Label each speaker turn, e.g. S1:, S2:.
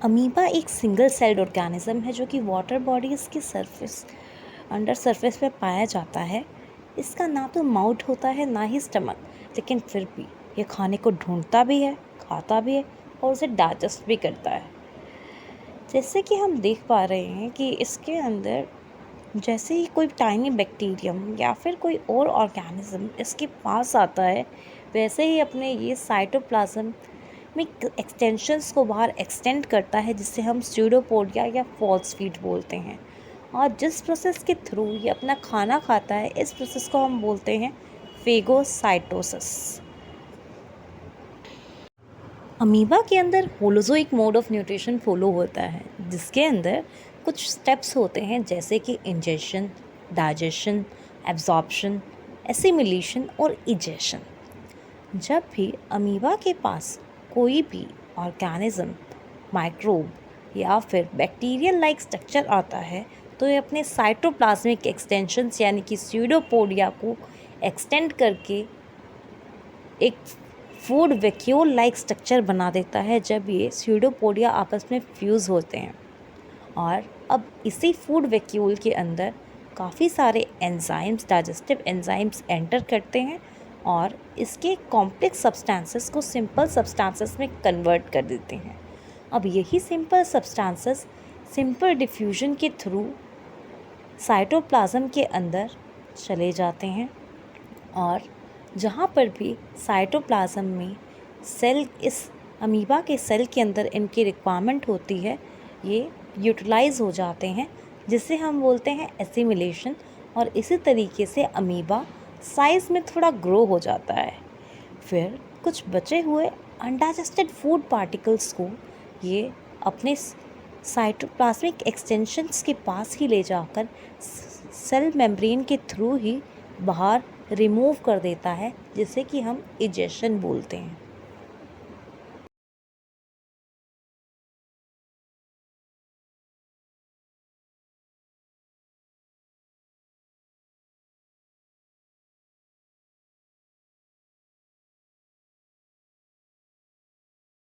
S1: Amoeba एक single celled organism है जो कि वाटर बॉडीज़ की अंडर सरफेस पे पाया जाता है। इसका ना तो माउथ होता है ना ही स्टमक, लेकिन फिर भी ये खाने को ढूंढता भी है, खाता भी है और उसे डाइजेस्ट भी करता है। जैसे कि हम देख पा रहे हैं कि इसके अंदर जैसे ही कोई टाइनी बैक्टीरियम या फिर कोई और ऑर्गेनिज्म इसके पास आता है, वैसे ही अपने ये साइटोप्लाज्म में एक्सटेंशंस को बाहर एक्सटेंड करता है, जिसे हम स्यूडोपोडिया या फॉल्स फीड बोलते हैं। और जिस प्रोसेस के थ्रू ये अपना खाना खाता है, इस प्रोसेस को हम बोलते हैं फेगोसाइटोसिस। अमीबा के अंदर holozoic mode of nutrition follow होता है, जिसके अंदर कुछ स्टेप्स होते हैं जैसे कि इंजेशन, डाइजेशन, एब्जॉर्प्शन, एसिमिलेशन और इजेशन। जब भी अमीबा के पास कोई भी ऑर्गेनिज्म, माइक्रोब या फिर बैक्टीरियल लाइक स्ट्रक्चर आता है, तो ये अपने साइटोप्लाज्मिक एक्सटेंशंस यानी कि स्यूडोपोडिया को एक्सटेंड करके एक फूड वैक्यूल लाइक स्ट्रक्चर बना देता है जब ये स्यूडोपोडिया आपस में फ्यूज़ होते हैं। और अब इसी फूड वैक्यूल के अंदर काफ़ी सारे एंजाइम्स, डाइजेस्टिव एंजाइम्स एंटर करते हैं और इसके कॉम्प्लेक्स सब्सटेंसेस को सिंपल सब्सटेंसेस में कन्वर्ट कर देते हैं। अब यही सिंपल सब्सटेंसेस सिंपल डिफ्यूजन के थ्रू साइटोप्लाज्म के अंदर चले जाते हैं और जहाँ पर भी साइटोप्लाज्म में सेल, इस अमीबा के सेल के अंदर इनकी रिक्वायरमेंट होती है, ये यूटिलाइज हो जाते हैं, जिसे हम बोलते हैं एसिमिलेशन। और इसी तरीके से अमीबा साइज़ में थोड़ा ग्रो हो जाता है। फिर कुछ बचे हुए अनडाइजेस्टेड फूड पार्टिकल्स को ये अपने साइटोप्लाज्मिक एक्सटेंशंस के पास ही ले जाकर सेल मेम्ब्रेन के थ्रू ही बाहर रिमूव कर देता है, जिसे कि हम इजेशन बोलते हैं।